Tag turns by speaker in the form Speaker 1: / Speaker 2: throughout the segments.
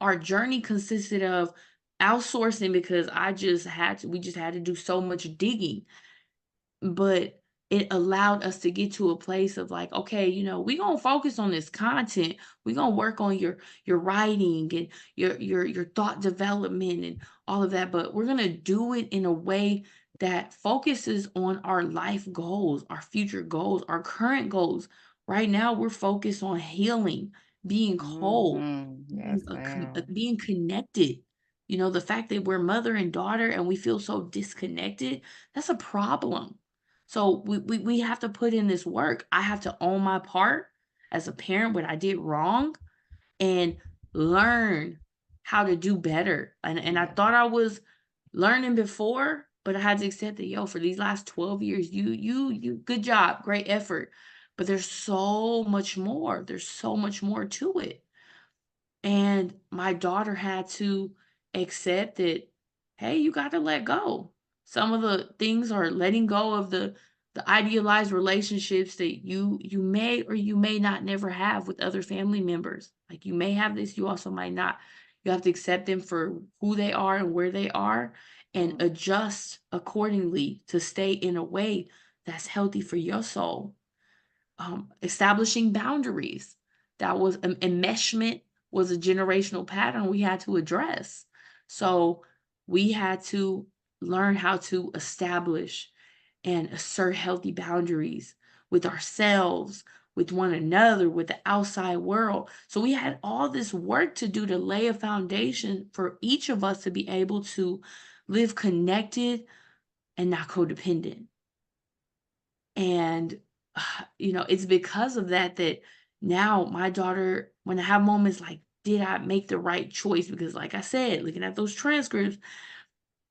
Speaker 1: our journey consisted of outsourcing because we just had to do so much digging. But it allowed us to get to a place of like, okay, we gonna focus on this content. We gonna work on your writing and your thought development and all of that. But we're gonna do it in a way that focuses on our life goals, our future goals, our current goals. Right now, we're focused on healing, being whole,
Speaker 2: Yes, ma'am.
Speaker 1: being connected. The fact that we're mother and daughter and we feel so disconnected, that's a problem. So we have to put in this work. I have to own my part as a parent, what I did wrong, and learn how to do better. And I
Speaker 2: Yeah.
Speaker 1: thought I was learning before, but I had to accept that, yo, for these last 12 years, you good job, great effort. But there's so much more. There's so much more to it. And my daughter had to accept that, hey, you got to let go. Some of the things are letting go of the idealized relationships that you may or you may not never have with other family members. Like you may have this, you also might not. You have to accept them for who they are and where they are and
Speaker 2: Mm.
Speaker 1: adjust accordingly to stay in a way that's healthy for your soul. Establishing boundaries. That was enmeshment was a generational pattern we had to address. So we had to learn how to establish and assert healthy boundaries with ourselves, with one another, with the outside world. So we had all this work to do to lay a foundation for each of us to be able to live connected and not codependent. And, it's because of that that now my daughter, when I have moments like, did I make the right choice? Because, like I said, looking at those transcripts,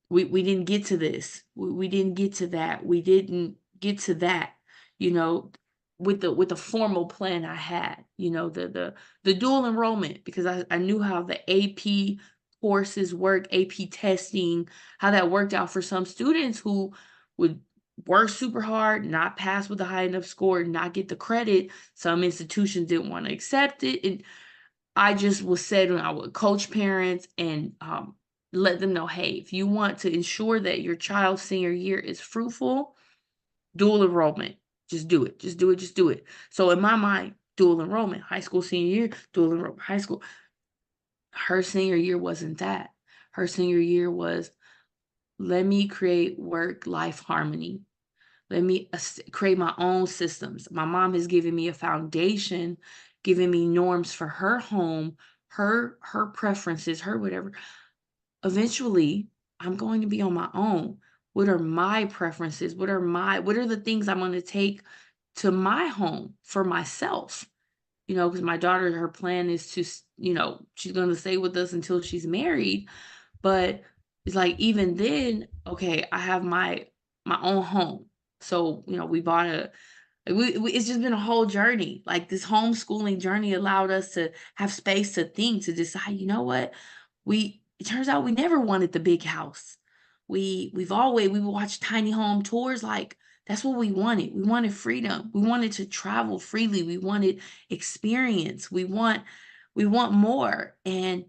Speaker 1: we didn't get to this. We didn't get to that. We didn't get to that, you know, with the formal plan I had, the dual enrollment, because I knew how the AP courses work, AP testing, how that worked out for some students who would work super hard, not pass with a high enough score, not get the credit. Some institutions didn't want to accept it. And I just was said when I would coach parents and let them know, hey, if you want to ensure that your child's senior year is fruitful, dual enrollment. Just do it. Just do it. Just do it. So in my mind, dual enrollment, high school senior year, dual enrollment, high school. Her senior year wasn't that. Her senior year was, let me create work life harmony. Let me create my own systems. My mom has given me a foundation, given me norms for her home, her preferences, her whatever. Eventually, I'm going to be on my own. What are my preferences? What are the things I'm going to take to my home for myself? Because my daughter, her plan is to, she's going to stay with us until she's married. But it's like even then, okay, I have my own home. So, we bought it's just been a whole journey. Like this homeschooling journey allowed us to have space to think, to decide, you know what? It turns out we never wanted the big house. We would watch tiny home tours, like that's what we wanted. We wanted freedom. We wanted to travel freely. We wanted experience. We want more. And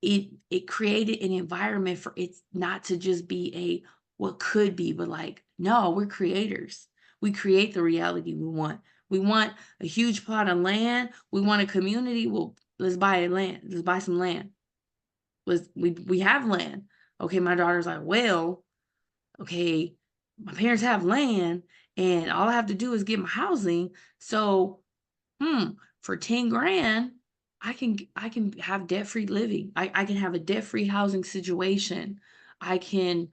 Speaker 1: it created an environment for it not to just be a what could be, but like, no, we're creators. We create the reality we want. We want a huge plot of land. We want a community. Well, let's buy a land. Let's buy some land. We have land. Okay, my daughter's like, well, okay, my parents have land, and all I have to do is get my housing. So, for 10 grand, I can have debt-free living. I can have a debt-free housing situation. I can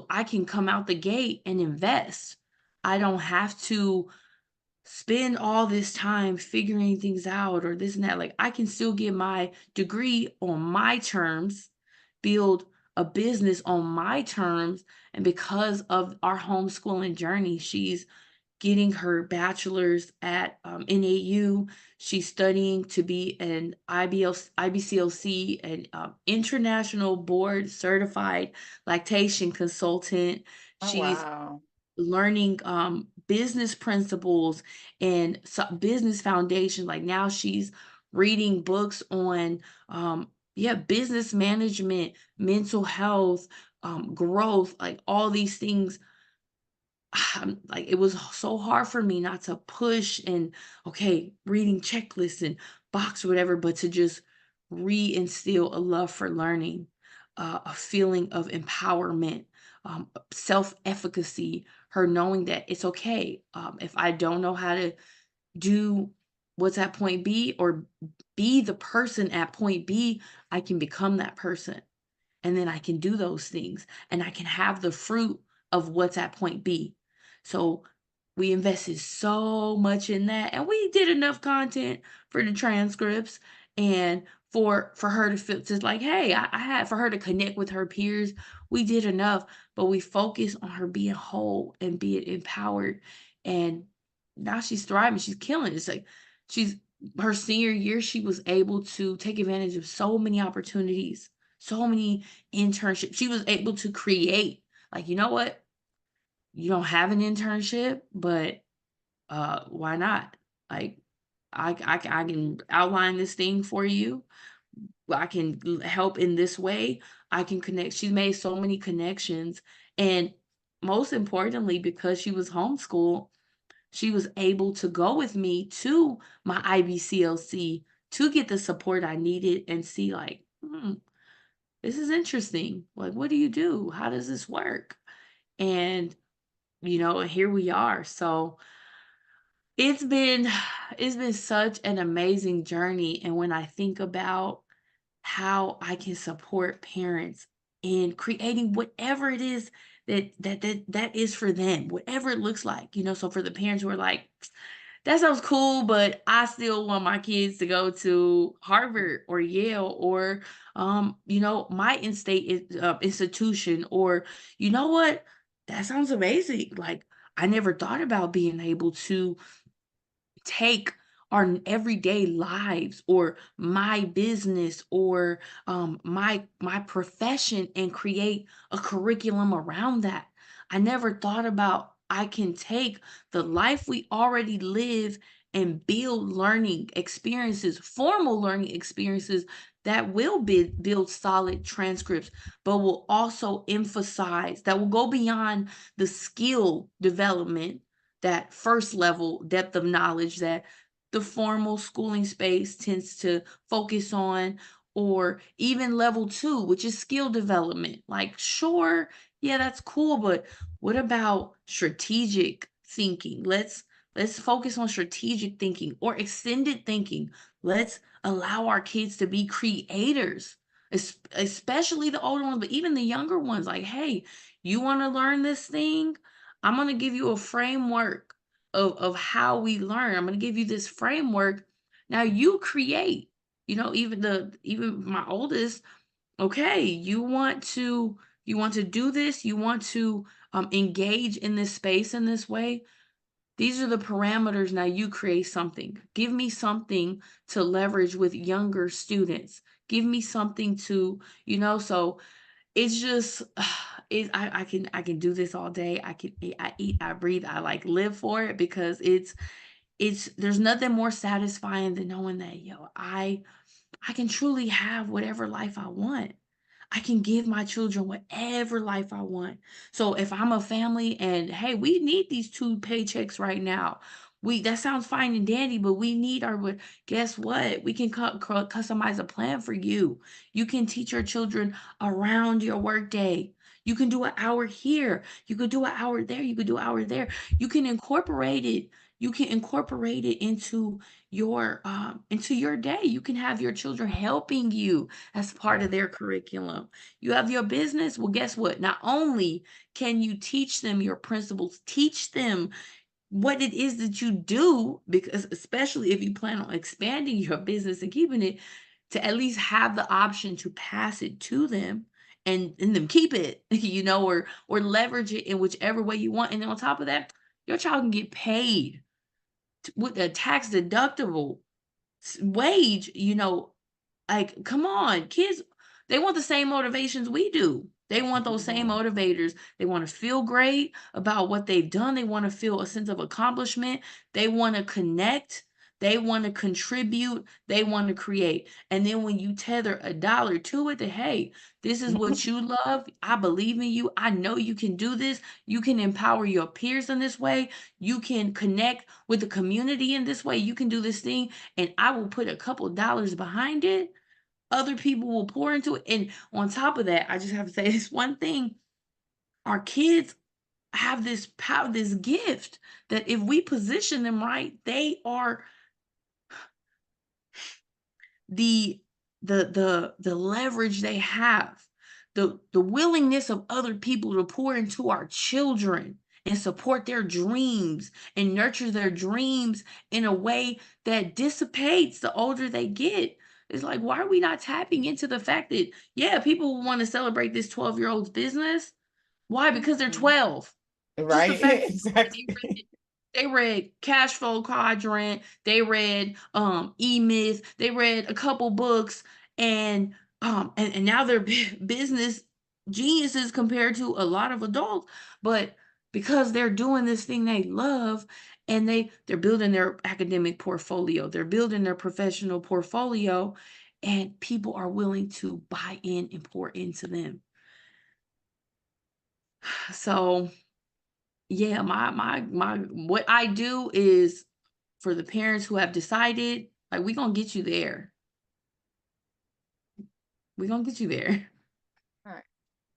Speaker 1: I can come out the gate and invest. I don't have to spend all this time figuring things out or this and that. Like I can still get my degree on my terms, build a business on my terms. And because of our homeschooling journey, she's getting her bachelor's at NAU. She's studying to be an IBCLC, an international board certified lactation consultant.
Speaker 2: Oh,
Speaker 1: She's
Speaker 2: wow.
Speaker 1: learning business principles and business foundation. Like now she's reading books on yeah, business management, mental health, growth, like all these things. Like it was so hard for me not to push and okay, reading checklists and box or whatever, but to just reinstill a love for learning, a feeling of empowerment, self-efficacy, her knowing that it's okay. If I don't know how to do what's at point B or be the person at point B, I can become that person. And then I can do those things and I can have the fruit of what's at point B. So we invested so much in that and we did enough content for the transcripts and for her to feel just like, hey, I had for her to connect with her peers. We did enough, but we focused on her being whole and being empowered. And now she's thriving. She's killing it. It's like she's her senior year, she was able to take advantage of so many opportunities, so many internships. She was able to create, like, you know what? You don't have an internship, but why not? Like, I can outline this thing for you. I can help in this way. I can connect. She's made so many connections. And most importantly, because she was homeschooled, she was able to go with me to my IBCLC to get the support I needed and see, like, this is interesting. Like, what do you do? How does this work? And, here we are. So it's been it's been such an amazing journey. And when I think about how I can support parents in creating whatever it is that is for them, whatever it looks like, so for the parents who are like, that sounds cool, but I still want my kids to go to Harvard or Yale or, my in-state institution. Or, you know what? That sounds amazing. Like, I never thought about being able to take our everyday lives or my business or my profession and create a curriculum around that. I never thought about I can take the life we already live and build learning experiences, formal learning experiences that will build solid transcripts, but will also emphasize that will go beyond the skill development, that first level depth of knowledge that the formal schooling space tends to focus on, or even level 2, which is skill development. Like, sure, yeah, that's cool, but what about strategic thinking? Let's focus on strategic thinking or extended thinking. Let's allow our kids to be creators, especially the older ones, but even the younger ones. Like, hey, you want to learn this thing? I'm going to give you a framework of how we learn. I'm going to give you this framework. Now you create. Even my oldest, okay, you want to do this, you want to engage in this space in this way. These are the parameters. Now you create something. Give me something to leverage with younger students. Give me something to, so it's just I can do this all day. I eat, I breathe, I like live for it because it's there's nothing more satisfying than knowing that, I can truly have whatever life I want. I can give my children whatever life I want. So if I'm a family and hey, we need these 2 paychecks right now. That sounds fine and dandy, but we need our but guess what? We can customize a plan for you. You can teach your children around your workday. You can do an hour here. You could do an hour there. You could do an hour there. You can incorporate it. You can incorporate it into your day. You can have your children helping you as part of
Speaker 2: Yeah.
Speaker 1: their curriculum. You have your business. Well, guess what? Not only can you teach them your principles, teach them what it is that you do, because especially if you plan on expanding your business and keeping it, to at least have the option to pass it to them and them keep it, or leverage it in whichever way you want. And then on top of that, your child can get paid with a tax deductible wage, like, come on, kids, they want the same motivations we do. They want those same
Speaker 2: Yeah.
Speaker 1: motivators. They wanna feel great about what they've done. They wanna feel a sense of accomplishment. They wanna connect. They wanna contribute, they wanna create, and then when you tether a dollar to it that, "Hey, this is what you love, I believe in you, I know you can do this, you can empower your peers in this way, you can connect with the community in this way, you can do this thing, and I will put a couple dollars behind it," other people will pour into it, and on top of that, I just have to say this one thing, our kids have this power, this gift that if we position them right, they are the the leverage they have, the willingness of other people to pour into our children and support their dreams and nurture their dreams in a way that dissipates the older they get. It's like, why are we not tapping into the fact that, yeah, people want to celebrate this 12-year-old's business? Why? Because they're
Speaker 2: Mhm.
Speaker 1: 12. Just the
Speaker 2: Right,
Speaker 1: fact that
Speaker 2: exactly.
Speaker 1: they read Cash Flow Quadrant, they read, E-Myth, they read a couple books, and now they're business geniuses compared to a lot of adults, but because they're doing this thing they love, and they're building their academic portfolio, they're building their professional portfolio, and people are willing to buy in and pour into them. So, yeah, my what I do is for the parents who have decided, like, we gonna get you there. We gonna get you there.
Speaker 2: Alright,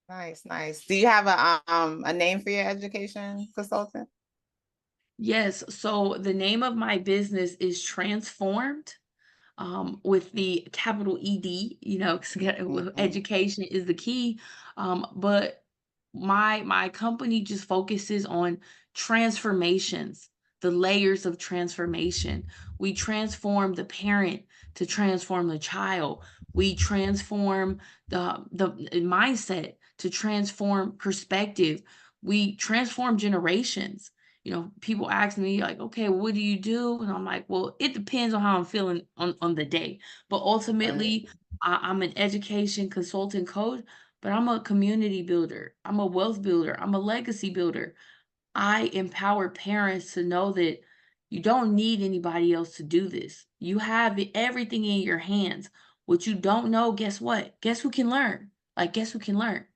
Speaker 2: nice, nice. Do you have a name for your education consultant?
Speaker 1: Yes, so the name of my business is Transformed. With the capital ED, you know, 'cause
Speaker 2: Mhm.
Speaker 1: education is the key. But my company just focuses on transformations, the layers of transformation. We transform the parent to transform the child. We transform the mindset to transform perspective. We transform generations. You know, people ask me like, "Okay, what do you do?" And I'm like, "Well, it depends on how I'm feeling on the day." But
Speaker 2: Right.
Speaker 1: ultimately, I'm an education consultant coach, but I'm a community builder. I'm a wealth builder. I'm a legacy builder. I empower parents to know that you don't need anybody else to do this. You have everything in your hands. What you don't know, guess what? Guess who can learn? Like, guess who can learn?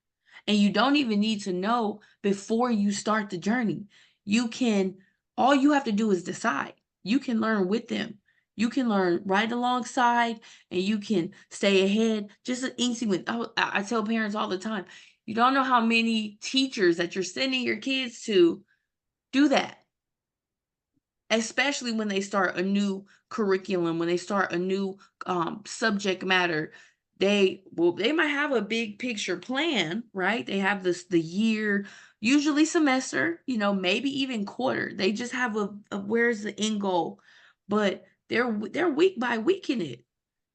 Speaker 1: And you don't even need to know before you start the journey. You can, all you have to do is decide. You can learn with them. You can learn right alongside and you can stay ahead. Just an instinct with, I tell parents all the time, you don't know how many teachers that you're sending your kids to do that, especially when they start a new curriculum, when they start a new subject matter. They might have a big picture plan, right? They have the year, usually semester, you know, maybe even quarter. They just have a where's the end goal, but they're week by week in it.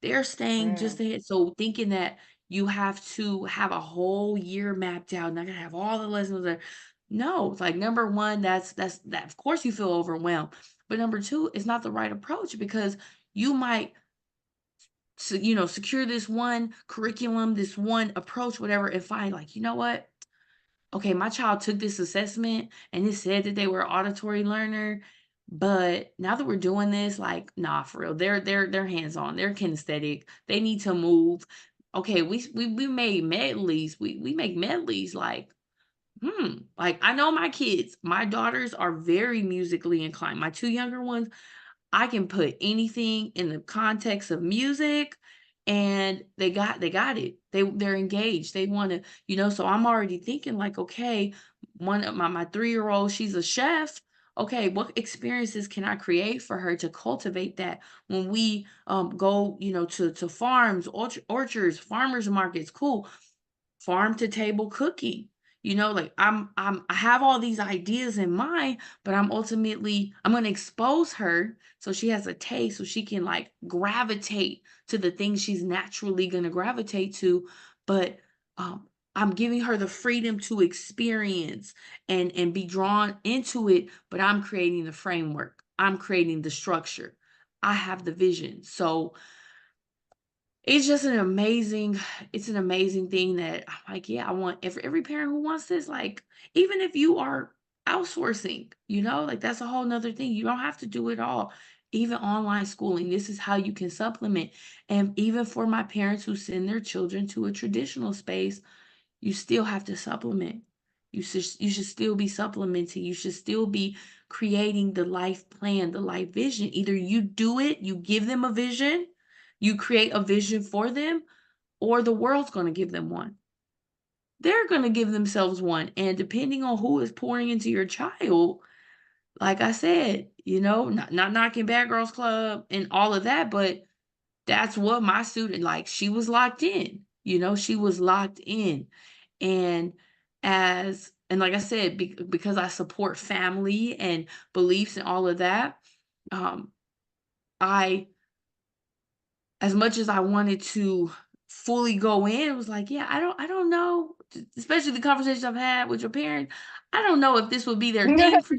Speaker 1: They're staying just
Speaker 2: Real.
Speaker 1: ahead. So thinking that you have to have a whole year mapped out, and I gotta have all the lessons there. No, it's like number one, that of course you feel overwhelmed. But number two, it's not the right approach because you might secure this one curriculum, this one approach, whatever, and find like, you know what? Okay, my child took this assessment and it said that they were an auditory learner, but now that we're doing this, like, nah, for real, they're hands on, they're kinesthetic, they need to move. Okay, we made medleys, we make medleys like, like I know my kids, my daughters are very musically inclined. My two younger ones, I can put anything in the context of music and they got it. They're engaged. They want to, so I'm already thinking like, okay, one of my 3-year-old, she's a chef. Okay, what experiences can I create for her to cultivate that when we go, to farms, orchards, farmers markets, cool, farm to table cooking. Like I have all these ideas in mind, but I'm going to expose her so she has a taste so she can like gravitate to the things she's naturally going to gravitate to, but um I'm giving her the freedom to experience and be drawn into it, but I'm creating the framework. I'm creating the structure. I have the vision. So it's just it's an amazing thing that I'm like, yeah, I want every parent who wants this, like, even if you are outsourcing, like that's a whole nother thing. You don't have to do it all. even online schooling, this is how you can supplement. And even for my parents who send their children to a traditional space, you still have to supplement. You should still be supplementing. You should still be creating the life plan, the life vision. Either you do it, you give them a vision, you create a vision for them, or the world's going to give them one. They're going to give themselves one. And depending on who is pouring into your child, like I said, not knocking Bad Girls Club and all of that, but that's what my student, like, she was locked in. She was locked in. And like I said, because I support family and beliefs and all of that, um, I, as much as I wanted to fully go in, it was like, yeah, I don't know, especially the conversations I've had with your parents. I don't know if this would be their thing for,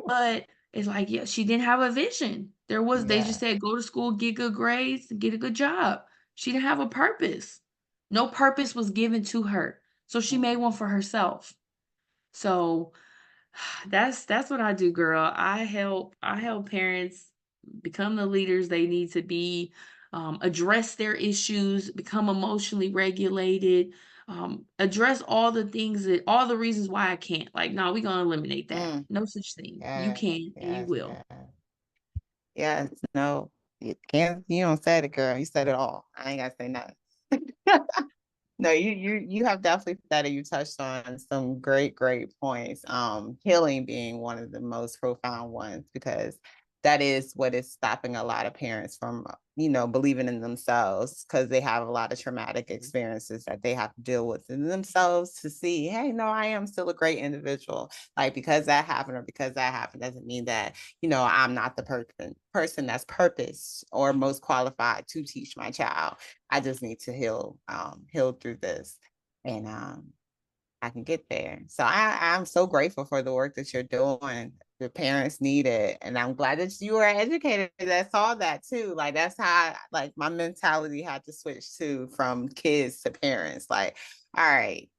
Speaker 1: but it's like, yeah, she didn't have a vision. They just
Speaker 2: Yeah.
Speaker 1: said, go to school, get good grades, and get a good job. She didn't have a purpose. No purpose was given to her. So she made one for herself. So that's what I do, girl. I help parents become the leaders they need to be, address their issues, become emotionally regulated, address all the reasons why I can't. Like, no, we're gonna eliminate that.
Speaker 2: Mm,
Speaker 1: No such thing. You
Speaker 2: yes,
Speaker 1: can and you
Speaker 2: yes,
Speaker 1: will.
Speaker 2: yes. Yes, no, you can't, you don't say it, girl. You said it all. I ain't gotta say nothing. No, you have definitely said it. You touched on some great points. Healing being one of the most profound ones because that is what is stopping a lot of parents from, believing in themselves because they have a lot of traumatic experiences that they have to deal with in themselves to see, hey, no, I am still a great individual. Like because that happened or because that happened doesn't mean that, I'm not the person that's purpose or most qualified to teach my child. I just need to heal through this. And I can get there. So I'm so grateful for the work that you're doing. The parents need it. And I'm glad that you were an educator that saw that too. Like that's how like my mentality had to switch to from kids to parents. Like, all right,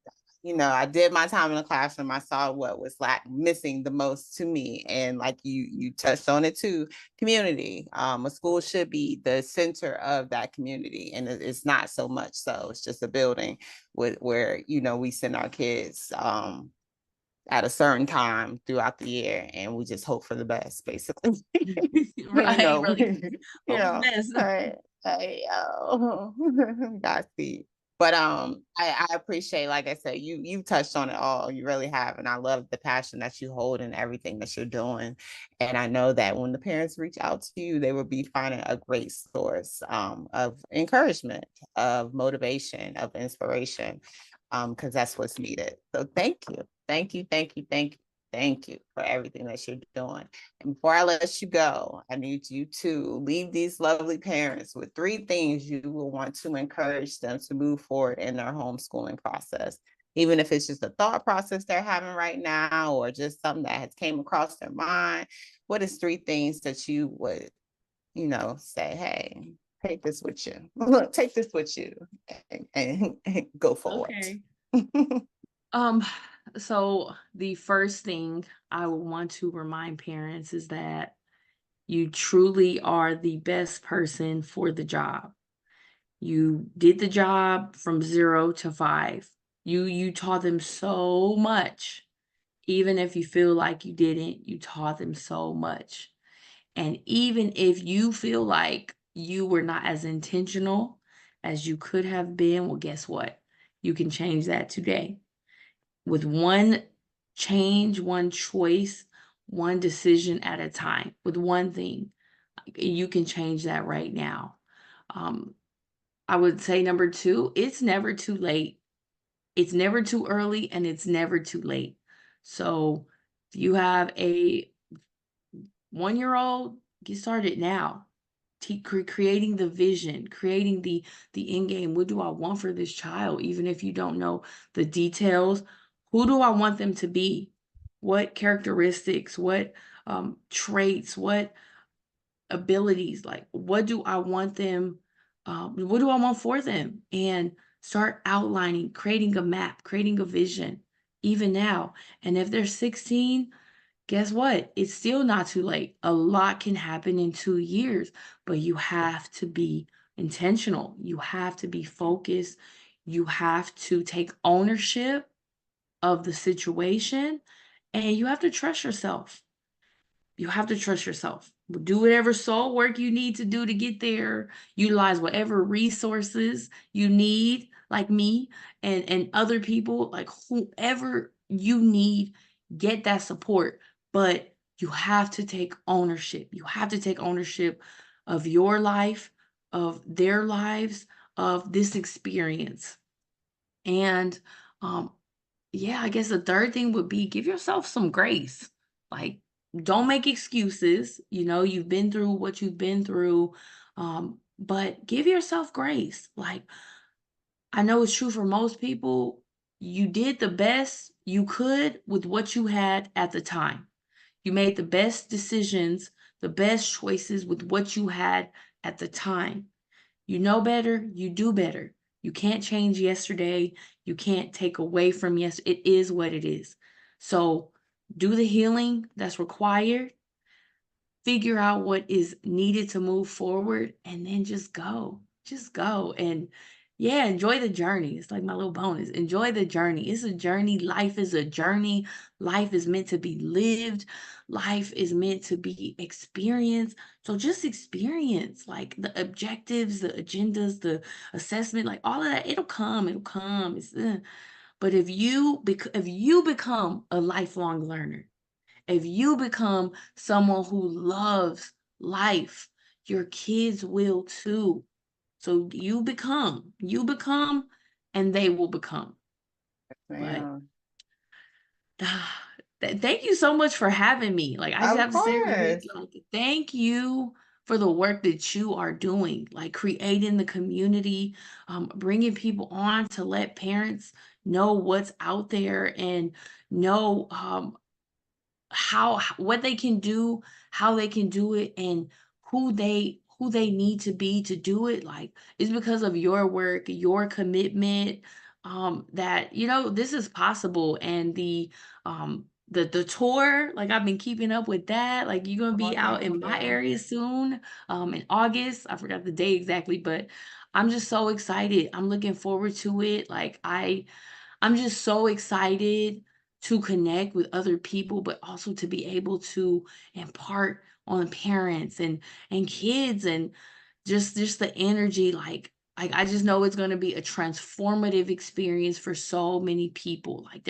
Speaker 2: I did my time in the classroom. I saw what was missing the most to me. And like you touched on it too, community. A school should be the center of that community. And it's not so much so. It's just a building where we send our kids at a certain time throughout the year and we just hope for the best basically. you
Speaker 1: Right,
Speaker 2: know
Speaker 1: really.
Speaker 2: you
Speaker 1: Hope for the
Speaker 2: know
Speaker 1: best.
Speaker 2: Godspeed. But I appreciate, like I said, you touched on it all. You really have, and I love the passion that you hold in everything that you're doing. And I know that when the parents reach out to you, they will be finding a great source of encouragement, of motivation, of inspiration, because that's what's needed. So thank you for everything that you're doing. And before I let you go, I need you to leave these lovely parents with 3 things you will want to encourage them to move forward in their homeschooling process. Even if it's just a thought process they're having right now, or just something that has came across their mind, what is 3 things that you would, say, hey, take this with you, take this with you and go forward.
Speaker 1: Okay. Um, so the first thing I would want to remind parents is that you truly are the best person for the job. You did the job from 0 to 5. You taught them so much. Even if you feel like you didn't, you taught them so much. And even if you feel like you were not as intentional as you could have been, well, guess what? You can change that today. With one change, one choice, one decision at a time, with one thing, you can change that right now. Um, I would say number 2, it's never too late. It's never too early and it's never too late. So if you have a 1-year-old, get started now. Creating the vision, creating the end game. What do I want for this child? Even if you don't know the details, who do I want them to be? What characteristics? What traits? What abilities? Like, what do I want them? What do I want for them? And start outlining, creating a map, creating a vision, even now. And if they're 16, guess what? It's still not too late. A lot can happen in 2 years, but you have to be intentional. You have to be focused. You have to take ownership of the situation, and you have to trust yourself. You have to trust yourself. Do whatever soul work you need to do to get there. Utilize whatever resources you need, like me and other people, like whoever you need, get that support. But you have to take ownership. You have to take ownership of your life, of their lives, of this experience. And um, yeah, I guess the third thing would be give yourself some grace. Like, don't make excuses. You know, you've been through what you've been through, but give yourself grace. Like, I know it's true for most people. You did the best you could with what you had at the time. You made the best decisions, the best choices with what you had at the time. You know better, you do better. You can't change yesterday. You can't take away from yesterday. It is what it is. So do the healing that's required, figure out what is needed to move forward, and then just go. Just go. And yeah, enjoy the journey. It's like my little bonus. Enjoy the journey. It's a journey. Life is a journey. Life is meant to be lived. Life is meant to be experienced. So just experience like the objectives, the agendas, the assessment, like all of that. It'll come. It'll come. But if you become a lifelong learner, if you become someone who loves life, your kids will too. So you become, and they will become. But
Speaker 2: Yeah.
Speaker 1: thank you so much for having me. Like, I just
Speaker 2: Of
Speaker 1: have to say real quick,
Speaker 2: course.
Speaker 1: like, thank you for the work that you are doing, like creating the community, bringing people on to let parents know what's out there and know how what they can do, how they can do it, and who they need to be to do it. Like, it's because of your work, your commitment, that this is possible. And the tour, like, I've been keeping up with that. Like, you're gonna
Speaker 2: Oh,
Speaker 1: be out
Speaker 2: thank
Speaker 1: in my
Speaker 2: you.
Speaker 1: area soon, in August. I forgot the day exactly, but I'm just so excited. I'm looking forward to it. Like, I'm just so excited to connect with other people, but also to be able to impart on parents and kids, and just the energy. Like, I just know it's gonna be a transformative experience for so many people. Like,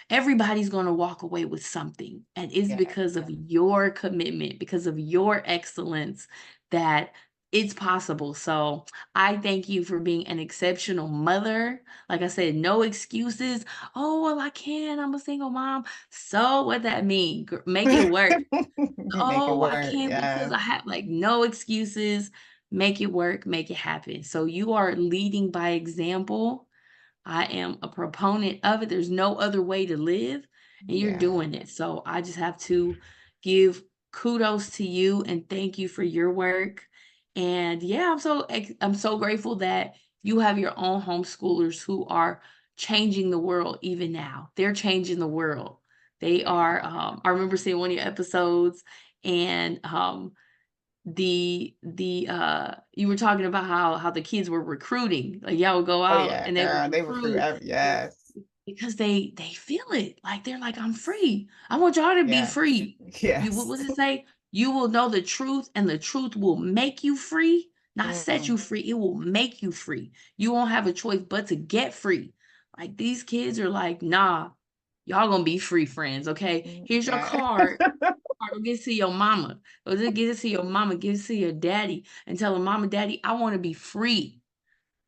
Speaker 1: everybody's gonna walk away with something, and it's
Speaker 2: Yeah.
Speaker 1: because of your commitment, because of your excellence, that it's possible. So I thank you for being an exceptional mother. Like I said, no excuses. Oh, well, I can. I'm a single mom. So what that mean? Make it work.
Speaker 2: Make it
Speaker 1: Oh, I
Speaker 2: work.
Speaker 1: can't because
Speaker 2: Yeah.
Speaker 1: I have, like, no excuses. Make it work, make it happen. So you are leading by example. I am a proponent of it. There's no other way to live, and you're
Speaker 2: Yeah.
Speaker 1: doing it. So I just have to give kudos to you and thank you for your work. And yeah, I'm so grateful that you have your own homeschoolers who are changing the world even now. They're changing the world. They are. I remember seeing one of your episodes, and you were talking about how the kids were recruiting. Like, y'all would go
Speaker 2: Oh
Speaker 1: out
Speaker 2: yeah,
Speaker 1: and they would
Speaker 2: girl. They recruit
Speaker 1: recruit, be-
Speaker 2: yes.
Speaker 1: because they feel it. Like, they're like, I'm free. I want y'all to be
Speaker 2: Yes.
Speaker 1: free. What
Speaker 2: Yes.
Speaker 1: was it say? You will know the truth, and the truth will make you free, not set you
Speaker 2: Mm,
Speaker 1: free. It will make you free. You won't have a choice but to get free. Like, these kids are like, nah, y'all gonna be free, friends. Okay, here's your
Speaker 2: yeah.
Speaker 1: card. Go get to your mama. Or just get it to your mama, give it to your daddy, and tell them, Mama, Daddy, I want to be free.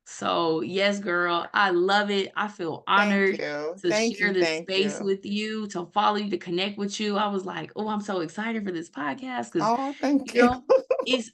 Speaker 1: So, yes, girl, I love it. I feel
Speaker 2: Thank
Speaker 1: honored
Speaker 2: you.
Speaker 1: to
Speaker 2: Thank
Speaker 1: share
Speaker 2: you.
Speaker 1: this
Speaker 2: Thank
Speaker 1: space
Speaker 2: you.
Speaker 1: with you, to follow you, to connect with you. I was like, oh, I'm so excited for this podcast because,
Speaker 2: Oh, thank
Speaker 1: you
Speaker 2: you.
Speaker 1: know, it's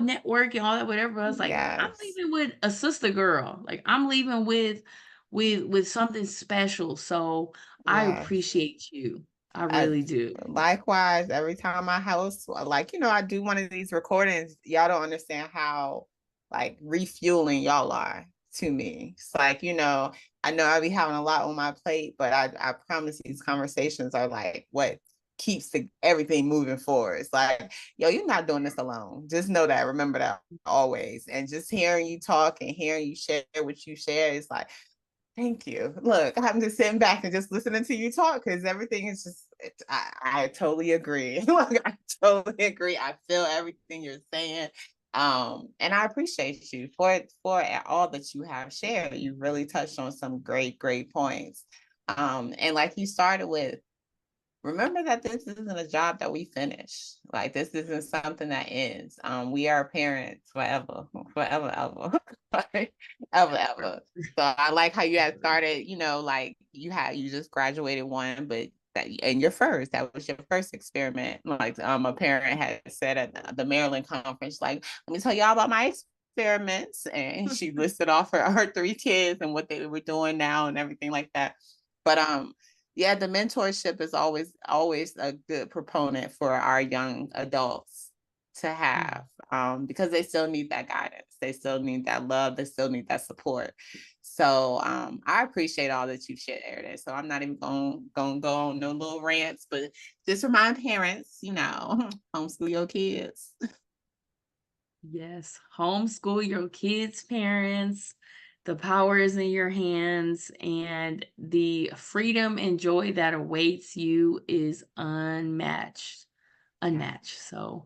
Speaker 1: network and all that, whatever. I was like, I'm
Speaker 2: Yes.
Speaker 1: leaving with a sister girl. Like, I'm leaving with something special. So I
Speaker 2: Yes.
Speaker 1: appreciate you. I
Speaker 2: I
Speaker 1: really do.
Speaker 2: likewise, every time I host, like, I do one of these recordings, y'all don't understand how like refueling y'all are to me. It's like, I know I be having a lot on my plate, but I promise these conversations are like what keeps everything moving forward. It's like, yo, you're not doing this alone. Just know that. Remember that always. And just hearing you talk and hearing you share what you share, it's like, thank you. Look, I'm just sitting back and just listening to you talk because everything is just, I totally agree. Look, I totally agree. I feel everything you're saying. And I appreciate you for all that you have shared. You really touched on some great, great points. And like you started with, remember that this isn't a job that we finish. Like this isn't something that ends. We are parents forever, forever, ever, right? Ever, ever. So I like how you had started, like you just graduated one, but and your first, that was your first experiment. Like a parent had said at the Maryland conference, like, let me tell y'all about my experiments. And she listed off her three kids and what they were doing now and everything like that. But yeah, the mentorship is always a good proponent for our young adults to
Speaker 1: Yeah.
Speaker 2: have, because they still need that guidance, they still need that love, they still need that support. So I appreciate all that you shared. So I'm not even going to go on no little rants, but just remind parents, homeschool your kids.
Speaker 1: Yes, homeschool your kids, parents. The power is in your hands, and the freedom and joy that awaits you is unmatched.
Speaker 2: Yeah.
Speaker 1: Unmatched. So